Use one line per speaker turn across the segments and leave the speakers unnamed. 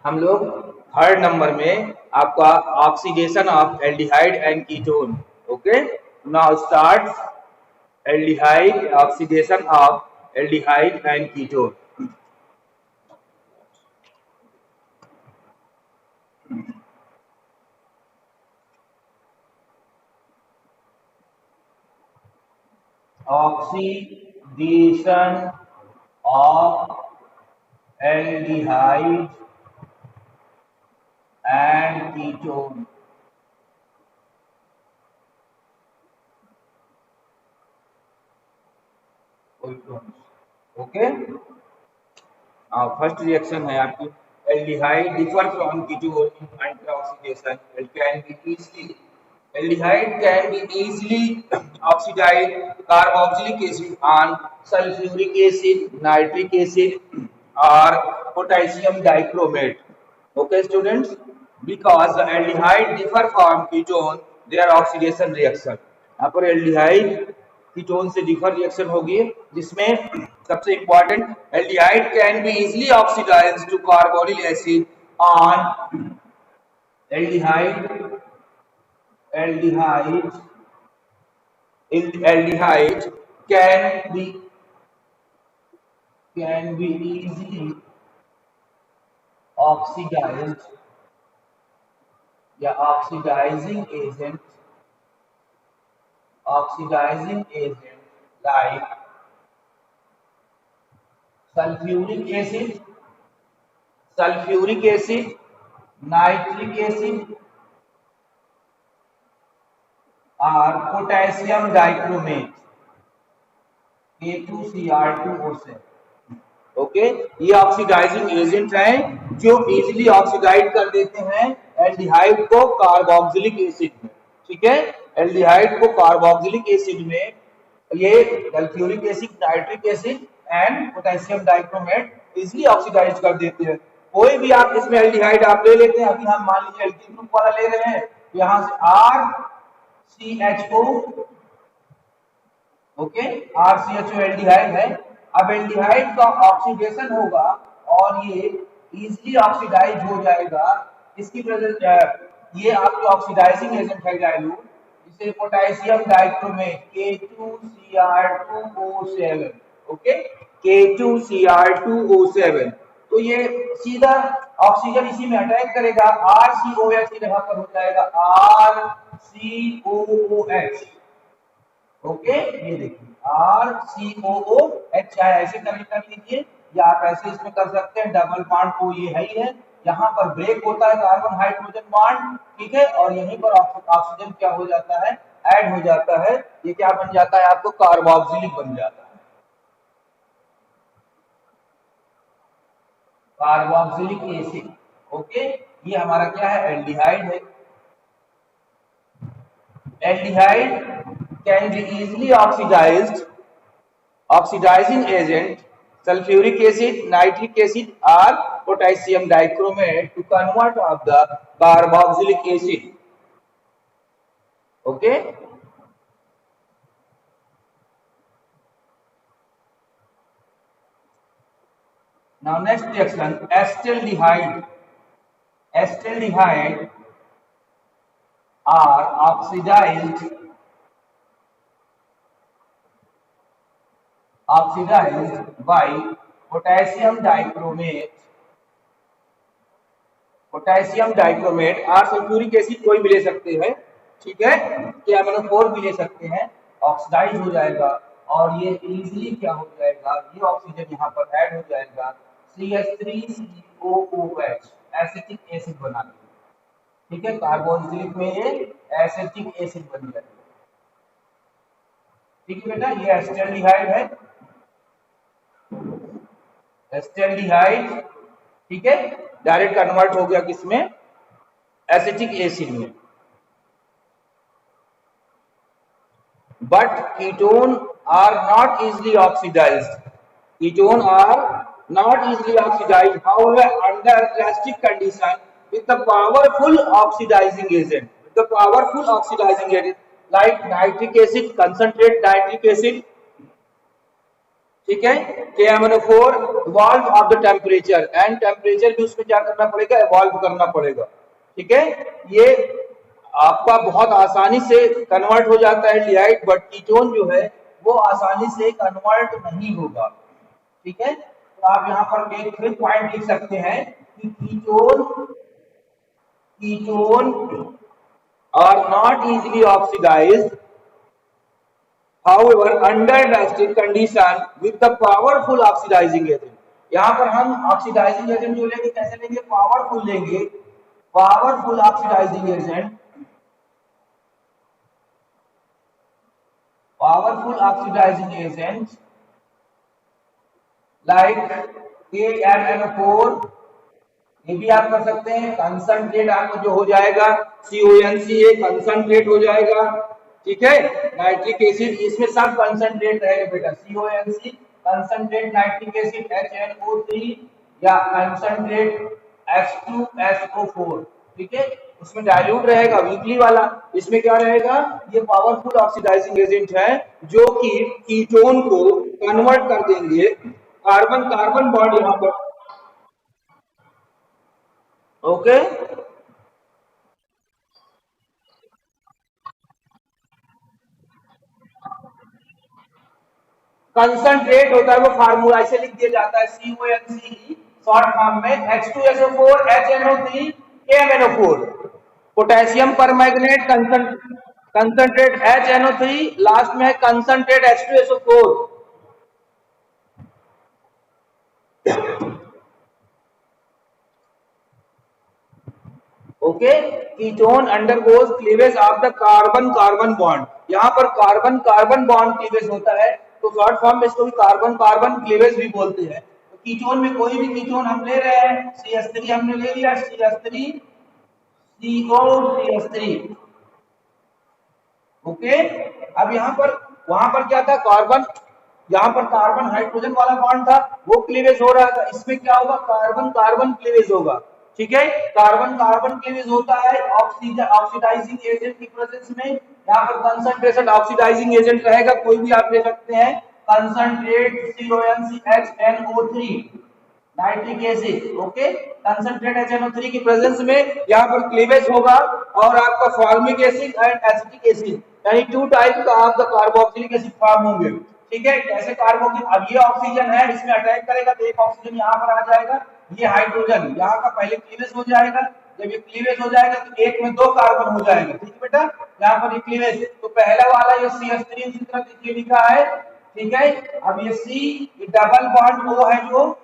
हम लोग third number में आपका oxidation of aldehyde and ketone. Okay, now start aldehyde oxidation of aldehyde and ketone. Oxidation of aldehyde and ketone. Okay, first reaction है आपकी aldehyde differ from ketone in oxidation. It can be easily aldehyde can be easily oxidized carboxylic acid on sulfuric acid, nitric acid or potassium dichromate. Okay students, because the aldehyde differ from ketone their oxidation reaction। यहाँ पर aldehyde ketone से differ reaction होगी जिसमें सबसे important aldehyde can be easily oxidized to carbonyl acid on aldehyde can be easily oxidized या oxidizing agent like sulfuric acid, nitric acid और potassium dichromate K2Cr2O7। Okay, ये oxidising agent हैं जो easily oxidize कर देते हैं एल्डिहाइड को carboxylic acid में। ठीक है, एल्डिहाइड को कार्बोक्सिलिक एसिड में ये sulphuric acid, nitric acid and potassium dichromate easily oxidize कर देते हैं। कोई भी आप इसमें एल्डिहाइड आप ले लेते हैं, अभी हम मान लीजिए एल्किल ग्रुप वाला ले रहे हैं, यहां से RCHO, ओके, RCHO एल्डिहाइड है। अब एल्डिहाइड का ऑक्सीडेशन होगा और ये इजीली ऑक्सीडाइज हो जाएगा। इसकी प्रेजेंस ये आपके ऑक्सीडाइजिंग एजेंट है डाइल्यूट, इसे potassium dichromate K2Cr2O7। Okay, K2Cr2O7, तो ये सीधा ऑक्सीजन इसी में अटैक करेगा, RCOH की जगह पर हो जाएगा RCOOH। ओके, ये देखिए RCOOH, चाहे ऐसे कर लीजिए या आप ऐसे इसमें कर सकते हैं, डबल बॉन्ड को ये है ही है, यहाँ पर ब्रेक होता है कार्बन हाइड्रोजन बॉन्ड। ठीक है, और यहीं पर ऑक्सीजन क्या हो जाता है, ऐड हो जाता है। ये क्या बन जाता है, आपको कार्बोक्सिलिक बन जाता है, कार्बोक्सिलिक एसिड। ओके, ये हमारा क्या है, एल्डिहाइड है। Aldehyde can be easily oxidized, oxidizing agent sulfuric acid, nitric acid or potassium dichromate to convert of the carboxylic acid. Okay, now next reaction, acetaldehyde are oxidized by potassium dichromate और sulphuric acid कोई भी ले सकते हैं। ठीक है, KMnO4 भी ले सकते हैं, ऑक्सीडाइज हो जाएगा और ये इजीली क्या हो जाएगा, ये ऑक्सीजन यहाँ पर ऐड हो जाएगा, CH3COOH एसिटिक एसिड बना देगा। ठीक है, कार्बोक्सिलिक में ये एसिटिक एसिड बन जाएगा। ठीक है बेटा, ये एसिटाल्डिहाइड है, एसिटाल्डिहाइड। ठीक है, डायरेक्ट कन्वर्ट हो गया किसमें, एसिटिक एसिड में। But ketone are not easily oxidized, ketone are not easily oxidized, however under drastic condition with the powerful oxidizing agent, like nitric acid, concentrate nitric acid, ठीक है। KMnO4 evolve of the temperature, and temperature भी उसमें क्या करना पड़ेगा, evolve करना पड़ेगा। ठीक है, ये आपका बहुत आसानी से कन्वर्ट हो जाता है एल्डिहाइड, बट कीटोन जो है वो आसानी से कन्वर्ट नहीं होगा। ठीक है, तो आप यहाँ पर एक फिर पॉइंट लिख सकते हैं कि ketone ketone are not easily oxidized, however under drastic condition with the powerful oxidizing agent। यहाँ पर हम ऑक्सीडाइजिंग एजेंट जो लेंगे कैसे लेंगे, पावरफुल लेंगे, powerful oxidizing agent, powerful oxidizing agent like KMnO4। ये भी आप कर सकते हैं, कंसंट्रेट आपका जो हो जाएगा CONCA कंसंट्रेट हो जाएगा। ठीक है, नाइट्रिक एसिड इसमें सब कंसंट्रेट रहेगा बेटा, CONC concentrate nitric acid HNO3 या कंसंट्रेट H2SO4। ठीक है, उसमें डाइल्यूट रहेगा वीकली वाला। इसमें क्या रहेगा, ये पावरफुल ऑक्सीडाइजिंग एजेंट है जो कि कीटोन को कन्वर्ट कर देंगे। कार्बन कार्बन बॉन्ड यहाँ पर, ओके। कंसंट्रेट होता है वो फार्मूला ऐसे लिख दिया जाता है, CONC शॉर्ट फॉर्म में H2SO4 HNO3 KMnO4। Potassium permanganate concentrate HNO3, last में है concentrate H2SO4। Okay, ketone undergoes cleavage of the carbon carbon bond. यहाँ पर कार्बन कार्बन बॉन्ड क्लीवेज होता है, तो शॉर्ट फॉर्म में इसको भी कार्बन कार्बन क्लीवेज भी बोलते हैं। तो कीटोन में कोई भी कीटोन हम ले रहे हैं, CH3 हमने ले लिया, CH3 COCH3। ओके, अब यहाँ पर वहां पर क्या था, कार्बन, यहाँ पर कार्बन हाइड्रोजन वाला बॉन्ड था, वो क्लीवेज हो रहा था। इसमें क्या होगा, कार्बन कार्बन क्लीवेज होगा। ठीक है, कार्बन कार्बन क्लीवेज होता है ऑक्सीजन ऑक्सीडाइजिंग एजेंट की प्रेजेंस में। यहाँ पर कंसंट्रेशन ऑक्सीडाइजिंग एजेंट रहेगा, कोई भी आप ले सकते हैं, concentrate CONCHNO3 nitric acid. Okay, concentrate HNO3 की प्रेजेंस में यहाँ पर क्लीवेज होगा, और आपका formic acid and acetic acid यानी टू टाइप का आपका कार्बोक्सिलिक एसिड फॉर्म होंगे। ठीक है, कैसे कार्बोक्सिल, अब ये ऑक्सीजन है, इसमें अटैक करेगा तो एक ऑक्सीजन यहाँ पर आ जाएगा, ये हाइड्रोजन यहाँ का पहले क्लीवेज हो जाएगा। जब ये क्लीवेज हो जाएगा तो एक में दो कार्बन हो जाएगा। ठीक है बेटा, यहाँ पर ये क्लीवेज, तो पहला वाला ये CH3 इसी तरह देखिए लिखा है। ठीक है, अब ये C, ये डबल बॉन्ड O है जो,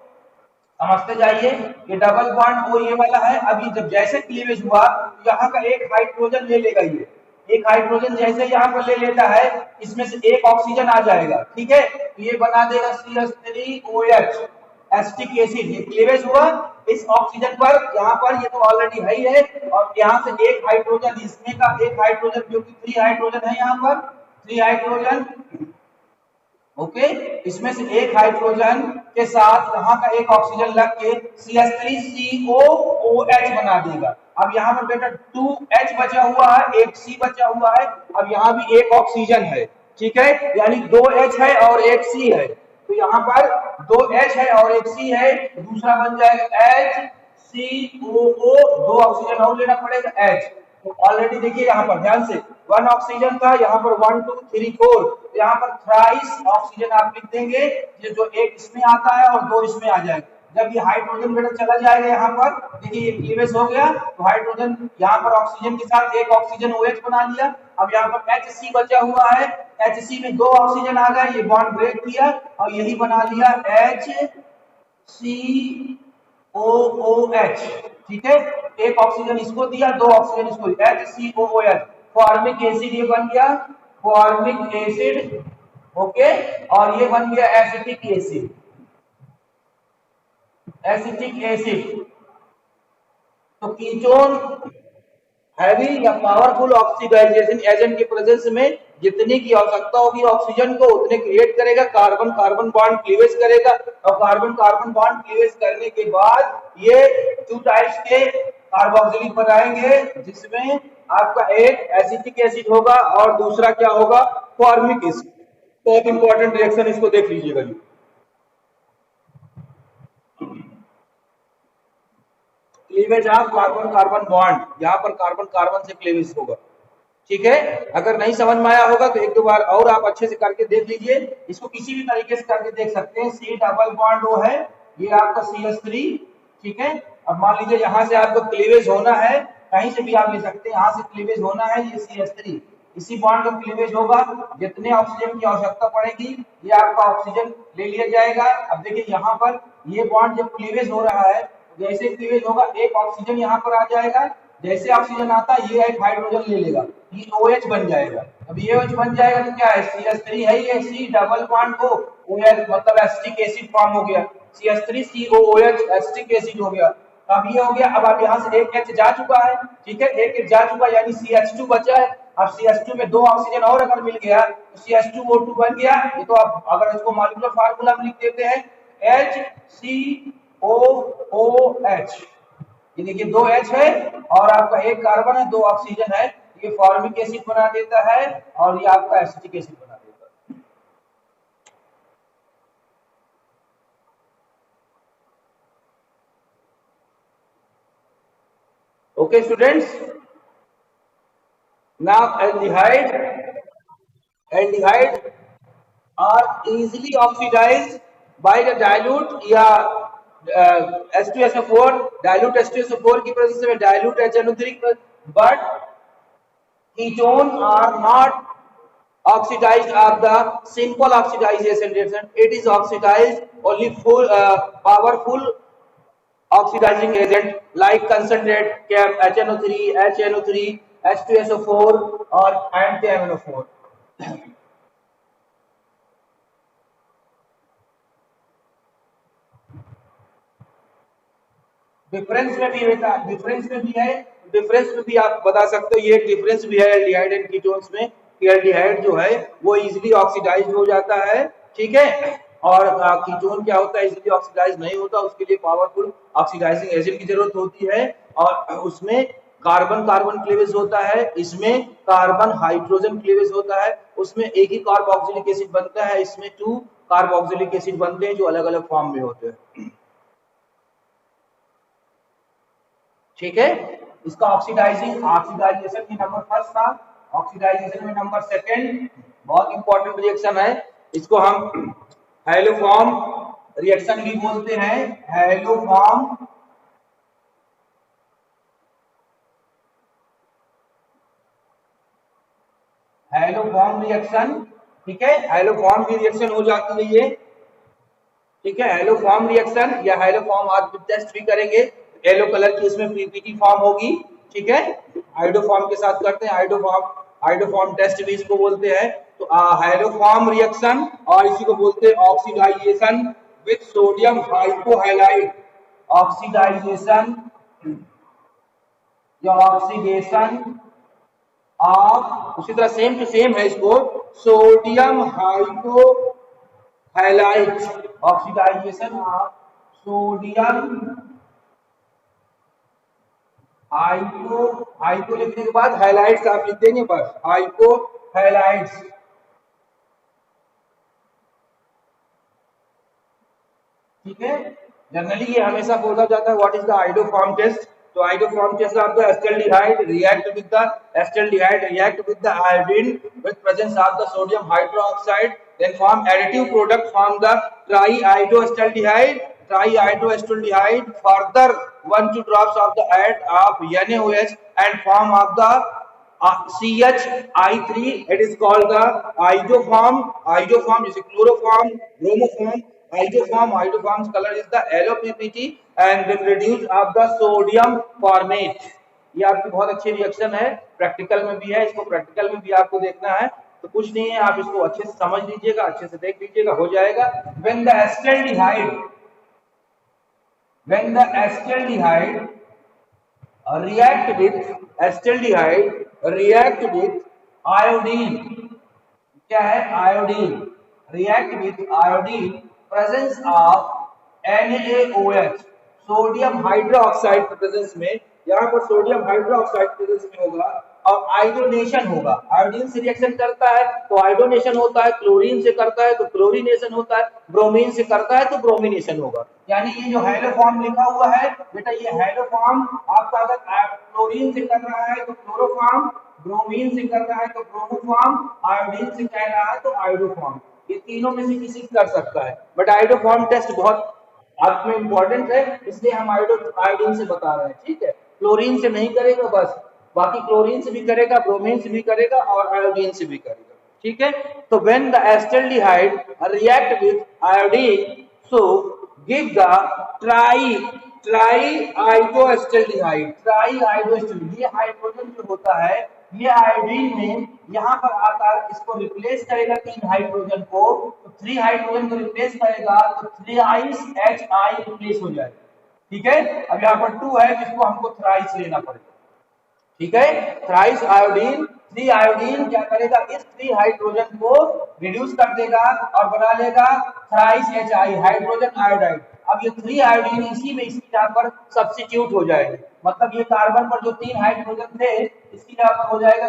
समझते जाइए, ये डबल बॉन्ड ओ ये वाला है। अभी जब जैसे क्लीवेज हुआ तो यहाँ का एक हाइड्रोजन ले लेगा, ये एक हाइड्रोजन जैसे यहाँ पर ले लेता है, इसमें से एक ऑक्सीजन आ जाएगा। ठीक है, तो ये बना देगा CH3OH एसिटिक एसिड। ये क्लीवेज हुआ इस ऑक्सीजन पर, यहाँ पर ये तो ऑलरेडी है ही है, और यहाँ से एक हाइड्रोजन, इसमें का एक हाइड्रोजन जो कि 3 हाइड्रोजन है, यहाँ पर 3 हाइड्रोजन। ओके, इसमें से एक हाइड्रोजन के साथ यहाँ का एक ऑक्सीजन लग के CH3COOH बना देगा। अब यहाँ पर बेटा 2H बचा हुआ है, एक C बचा हुआ है, अब यहाँ भी एक ऑक्सीजन है। ठीक है, यानी 2H है और एक C है, तो यहाँ पर 2H है और एक C है, दूसरा बन जाएगा HCOO, दो ऑक्सीजन और लेना पड़ेगा H। तो ऑलरेडी देखिए यहाँ पर ध्यान से 1 ऑक्सीजन था, यहाँ पर 1 2 3 4, यहाँ पर थ्राइस ऑक्सीजन आप लिख देंगे, ये जो एक इसमें आता है और दो इसमें आ जाएगा। जब ये हाइड्रोजन बेटा चला जाएगा यहाँ पर, देखिए ये क्लीवेज हो गया, तो हाइड्रोजन यहाँ पर ऑक्सीजन के साथ एक ऑक्सीजन OH बना लिया। अब यहाँ पर HC बचा हुआ है, HC में दो ऑक्सीजन आ गए, ये बॉन्ड ब्रेक किया और यही बना लिया HCOOH। ठीक है, एक ऑक्सीजन इसको दिया, दो ऑक्सीजन इसको दिया, HCOOH फॉर्मिक एसिड ये बन गया, फॉर्मिक एसिड। ओके, और ये बन गया एसिटिक एसिड, एसिटिक एसिड। तो कीटोन हैवी या पावरफुल ऑक्सीडाइजेशन एजेंट के प्रेजेंस में जितनी की आवश्यकता होगी ऑक्सीजन को उतने क्रिएट करेगा, कार्बन कार्बन बॉन्ड क्लीवेज करेगा, और कार्बन कार्बन बॉन्ड क्लीवेज करने के बाद ये टू टाइप्स के कार्बोक्सिलिक बनाएंगे, जिसमें आपका एक एसिटिक एसिड होगा और दूसरा क्या होगा, फॉर्मिक एसिड। बहुत इंपॉर्टेंट रिएक्शन, इसको देख लीजिएगा जी। Cleavage of carbon carbon bond, यहाँ पर कार्बन कार्बन से क्लीवेज होगा। ठीक है, अगर नहीं समझ में आया होगा तो एक दो बार और आप अच्छे से करके देख लीजिए। इसको किसी भी तरीके से करके देख सकते हैं। सी डबल बॉन्ड वो है, ये आपका CH3। ठीक है, अब मान लीजिए यहाँ से आपको क्लीवेज होना है, कहीं से भी आप ले सकते हैं, यहाँ से क्लीवेज होना है, ये CH3, इसी बॉन्ड का क्लीवेज होगा। जितने ऑक्सीजन की आवश्यकता पड़ेगी ये आपका ऑक्सीजन ले लिया जाएगा। अब देखिए यहाँ पर ये बॉन्ड जब क्लीवेज हो रहा है, जैसे क्लीवेज होगा एक ऑक्सीजन यहाँ पर आ जाएगा, जैसे ऑक्सीजन आता है ये एक हाइड्रोजन ले लेगा, ये OH बन जाएगा। अब ये OH बन जाएगा तो क्या है, CH3 है, ये C डबल बॉन्ड को OH मतलब एसिटिक एसिड फॉर्म हो गया, CH3COOH एसिटिक एसिड हो गया। अब ये हो गया। अब आप यहाँ से एक H जा चुका है, ठीक है, एक H जा चुका यानी CH2 बचा है। अब CH2 में दो ऑक्सीजन और अगर मिल गया तो CH2O2 बन गया। ये तो आप अगर इसको मॉलिक्यूलर फार्मूला में लिख देते हैं HCOOH, ये देखिए दो H है और आपका एक कार्बन है, दो ऑक्सीजन है, ये फॉर्मिक एसिड बना देता है और ये आपका एसिटिक एसिड बना देता है। Okay students, now aldehyde are easily oxidized by the dilute या H2SO4, dilute H2SO4 की प्रेजेंस में dilute HNO3, but ketones are not oxidized of the simple oxidization reaction. It is oxidized only full powerful oxidizing agent like concentrate HNO3, HNO3, H2SO4 और MnO4। Difference में भी है, difference में भी है, difference में भी आप बता सकते हो। ये डिफरेंस भी है एल्डिहाइड एंड कीटोन्स में कि एल्डिहाइड जो है वो इजीली ऑक्सीडाइज हो जाता है, ठीक है, और कीटोन क्या होता है, इजीली ऑक्सीडाइज नहीं होता, उसके लिए पावरफुल ऑक्सीडाइजिंग एजेंट की जरूरत होती है और उसमें कार्बन कार्बन क्लीवेज होता है, इसमें कार्बन हाइड्रोजन क्लीवेज होता है, उसमें एक ही कार्बोक्सिलिक एसिड बनता है, इसमें 2 कार्बोक्सिलिक एसिड बनते हैं जो अलग अलग फॉर्म में होते हैं। ठीक है, इसका ऑक्सीडाइजेशन में नंबर फर्स्ट था, ऑक्सीडाइजेशन में नंबर सेकंड। बहुत इंपॉर्टेंट रिएक्शन है, इसको हम हैलोफॉर्म रिएक्शन भी बोलते हैं। हैलोफॉर्म रिएक्शन, ठीक है, हैलोफॉर्म की रिएक्शन हो जाती है ये, ठीक है, हैलोफॉर्म रिएक्शन या हैलोफॉर्म आज टेस्ट भी करेंगे, येलो कलर की इसमें पीपीटी फॉर्म होगी, ठीक है, हाइड्रोफॉर्म के साथ करते हैं, हाइड्रोफॉर्म टेस्ट भी इसको बोलते हैं। तो हैलोफॉर्म रिएक्शन और इसी को बोलते हैं oxidisation with sodium hypohalide, oxidisation या ऑक्सीडेशन ऑफ, उसी तरह सेम टू सेम है इसको, sodium hypohalide, oxidisation of sodium hypo लिखने के बाद हाइलाइट्स आप लिख देंगे बस, हाइपोहैलाइड्स, ठीक है। जनरली ये हमेशा बोला जाता है what is the iodoform test, तो iodoform test of the acetaldehyde react with the iodine with presence of the sodium hydroxide, then form additive product from the triiodoacetaldehyde, further 1-2 drops of the add of NaOH and form of the CH3, it is called the isoform, is a chloroform, bromoform, isoform's color is the yellow PPT and then reduce of the sodium formate। ये आपकी बहुत अच्छी reaction है, practical में भी है, इसको practical में भी आपको देखना है, तो कुछ नहीं है, आप इसको अच्छे से समझ लीजिएगा, अच्छे से देख लीजिएगा, हो जाएगा। when the acetaldehyde react with iodine, क्या है iodine, react with iodine presence of NaOH, sodium hydroxide के प्रेजेंस में, यहाँ पर सोडियम हाइड्रोक्साइड प्रेजेंस में होगा और आयोडोनेशन होगा। आयोडीन से रिएक्शन करता है तो आयोडोनेशन होता है, क्लोरीन से करता है तो क्लोरीनेशन होता है, ब्रोमीन से करता है तो ब्रोमिनेशन होगा। यानी ये जो हैलो फॉर्म लिखा हुआ है बेटा, ये हैलो फॉर्म आपका अगर क्लोरीन से कर रहा है तो क्लोरोफॉर्म, ब्रोमीन से कर रहा है तो ब्रोमोफॉर्म, आयोडीन से कर रहा है तो आयोडोफॉर्म। ये तीनों में से किसी कर सकता है, बट आयोडोफॉर्म टेस्ट बहुत आप में इंपॉर्टेंट है, इसलिए हम आयोडीन से बता रहे हैं। ठीक है, क्लोरीन से नहीं करेगा बस, बाकी क्लोरीन से भी करेगा, ब्रोमीन से भी करेगा और आयोडीन से भी करेगा। ठीक है, तो when the acetaldehyde react with iodine so give the triiodoacetaldehyde. Triiodoacetaldehyde, ये हाइड्रोजन जो होता है ये आयोडीन में यहाँ पर आकर इसको रिप्लेस करेगा, 3 हाइड्रोजन को, तो 3 हाइड्रोजन को रिप्लेस करेगा तो 3 HI रिप्लेस हो जाएगा। ठीक है, अब यहाँ पर 2 है जिसको हमको थ्राइस लेना पड़ेगा। ठीक है, थ्राइस आयोडीन, 3 आयोडीन क्या करेगा, इस 3 हाइड्रोजन को रिड्यूस कर देगा और बना लेगा थ्राइस HI, हाइड्रोजन आयोडाइड। अब ये 3 आयोडीन इसी में इसकी जगह पर सब्स्टिट्यूट हो जाएंगे, मतलब ये कार्बन पर जो 3 हाइड्रोजन थे इसकी जगह पर हो जाएगा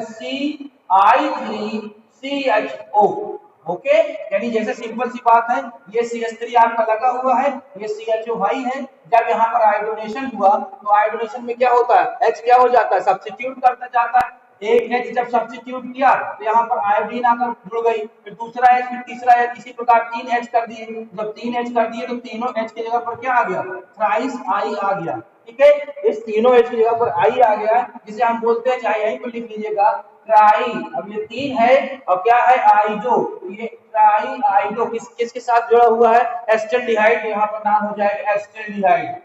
CI3CHO। ओके, यानी जैसे सिंपल सी बात है, ये CH3 आपका लगा हुआ है, ये CHO भाई है। जब यहाँ पर आयोडोनेशन हुआ तो आयोडोनेशन में क्या होता है, H क्या हो जाता है, सब्स्टिट्यूट करता जाता है। एक H जब सब्स्टिट्यूट किया तो यहाँ पर आयोडीन आकर जुड़ गई, फिर दूसरा H, फिर तीसरा H, इसी प्रकार 3 H कर दिए। जब 3 H कर दिए तो तीनों H की जगह पर क्या आ गया, थ्राइस I आ गया। ठीक है, इस तीनों H की जगह पर I आ गया, जिसे हम बोलते हैं, चाहे यहीं पर लिख लीजिएगा ट्राई। अब ये 3 है और क्या है, आइडो, ये ट्राई आइडो किसके साथ जुड़ा हुआ है, एस्टल्डिहाइड, यहाँ पर नाम हो जाएगा एस्टल्डिहाइड,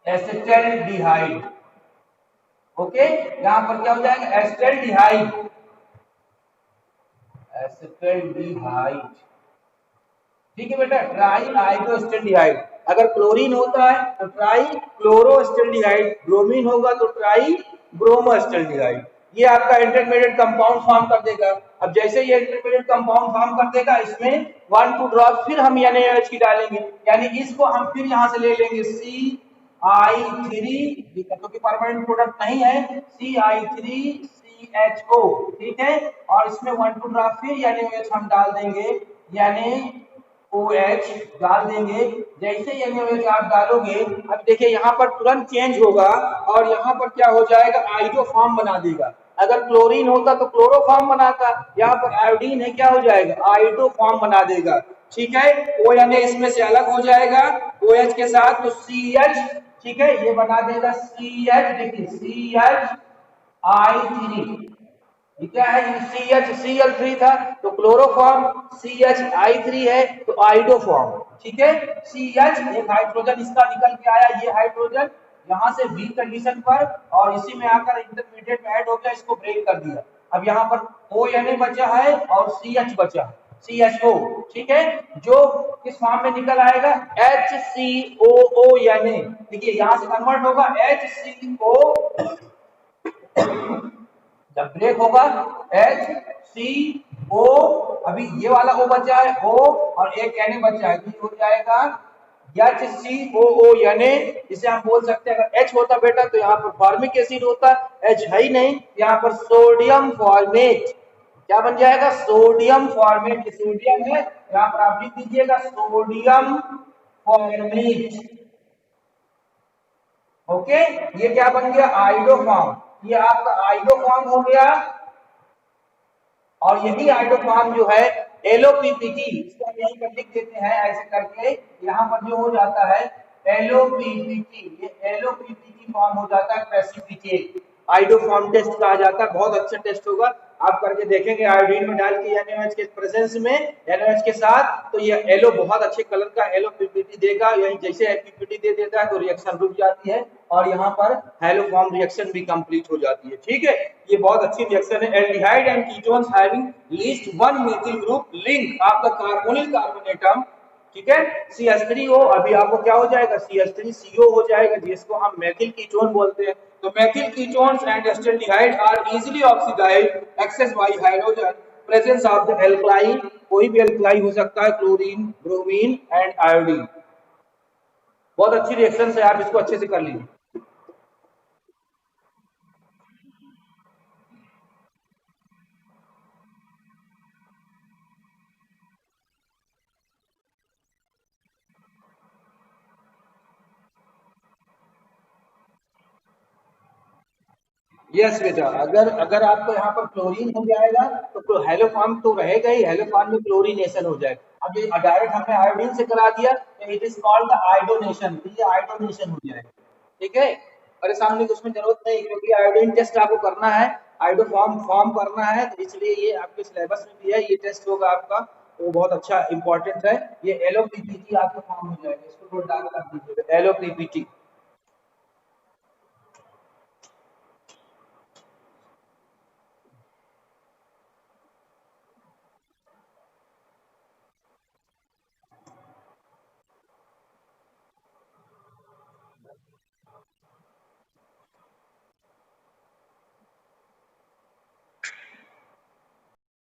एस्टल्डिहाइड। ओके, यहाँ पर क्या हो जाएगा, एस्टल्डिहाइड, एस्टल्डिहाइड। ठीक है बेटा, ट्राई आइडो एस्टल्डिहाइड। अगर क्लोरीन होता है तो ट्राई क्लोरो एस्टल्डिहाइड, ब्रोमीन होगा तो ट्राई ब्रोमो एस्टल्डिहाइड। ये आपका इंटरमीडिएट कंपाउंड फॉर्म कर देगा। अब जैसे ये इंटरमीडिएट कंपाउंड फॉर्म कर देगा, इसमें 1-2 ड्रॉप फिर हम NaOH की डालेंगे, यानी इसको हम फिर यहाँ से ले लेंगे CI3, क्योंकि परमानेंट प्रोडक्ट नहीं है, CI3CHO। ठीक है, और इसमें 1-2 ड्रॉप फिर NaOH हम डाल देंगे, यानी OH डाल देंगे। जैसे NaOH आप डालोगे, अब देखिए यहाँ पर तुरंत चेंज होगा और यहाँ पर क्या हो जाएगा, आइडो फॉर्म बना देगा। अगर क्लोरीन होता तो क्लोरो फॉर्म बनाता, यहाँ पर आयोडीन है, क्या हो जाएगा, आइडो फॉर्म बना देगा। ठीक है, ONA इसमें से अलग हो जाएगा OH के साथ, तो CH, ठीक है, ये बना देगा CH, देखिए CHI3, ये क्या है, CHCl3 था तो क्लोरोफॉर्म, CHI3 है तो आइडोफॉर्म। ठीक है, CH एक हाइड्रोजन इसका निकल के आया, ये हाइड्रोजन यहाँ से V कंडीशन पर और इसी में आकर इंटरमीडिएट में ऐड हो गया, इसको ब्रेक कर दिया। अब यहाँ पर ONA बचा है और CH बचा है, CHO। ठीक है, जो किस फॉर्म में निकल आएगा, HCOONA। देखिए यहाँ से कन्वर्ट होगा HCO, जब ब्रेक होगा HCO, अभी ये वाला O बचा है O और एक Na बचा है, तो हो जाएगा HCOONA। इसे हम बोल सकते हैं, अगर H होता बेटा तो यहाँ पर फॉर्मिक एसिड होता, H है ही नहीं, यहाँ पर सोडियम फॉर्मेट, क्या बन जाएगा, सोडियम फॉर्मेट। सोडियम है, यहाँ पर आप लिख दीजिएगा सोडियम फॉर्मेट। ओके, ये क्या बन गया, आइडो फॉर्म, ये आपका आइडो फॉर्म हो गया। और यही आइडो फॉर्म जो है LOPPT, इसको हम यहीं पर लिख देते हैं ऐसे करके, यहाँ पर जो हो जाता है LOPPT, ये LOPPT फॉर्म हो जाता है, प्रेसिपिटेट आइडो फॉर्म टेस्ट कहा जाता है। बहुत अच्छा टेस्ट होगा, आप करके देखेंगे आयोडीन में डाल के NaOH के प्रेजेंस में, NaOH के साथ, तो ये एलो बहुत अच्छे कलर का LOPPT देगा। यही जैसे PPT दे देता है तो रिएक्शन रुक जाती है और यहाँ पर हैलो फॉर्म रिएक्शन भी कंप्लीट हो जाती है। ठीक है, ये बहुत अच्छी रिएक्शन है। Aldehyde and ketones having least 1 methyl group link, आपका कार्बोनिल कार्बन एटम, ठीक है, CH3O, अभी आपको क्या हो जाएगा, CH3CO हो जाएगा, जिसको हम मेथिल कीटोन बोलते हैं। तो methyl ketones and acetaldehyde are easily oxidized excess by hydrogen presence of the alkali, कोई भी एल्कलाई हो सकता है, क्लोरीन, ब्रोमीन एंड आयोडीन। बहुत अच्छी रिएक्शन है, आप इसको अच्छे से कर लीजिए।
यस बेटा, अगर अगर आपको यहाँ पर क्लोरीन हो जाएगा तो हेलोफॉर्म तो रहेगा ही, हेलोफॉर्म में क्लोरीनेशन हो जाएगा। अब ये डायरेक्ट हमने आयोडीन से करा दिया तो इट इज कॉल्ड द आयोडोनेशन, ये आयोडोनेशन हो जाएगा। ठीक है, परेशान होने की उसमें जरूरत नहीं, क्योंकि आयोडीन टेस्ट आपको करना है, आयोडोफॉर्म फॉर्म करना है, तो इसलिए ये आपके सिलेबस में भी है, ये टेस्ट होगा आपका, तो बहुत अच्छा इंपॉर्टेंट है। ये एलओपीपीटी आपका फॉर्म हो जाएगा, इसको नोट डाउन कर दीजिएगा, एलओपीपीटी।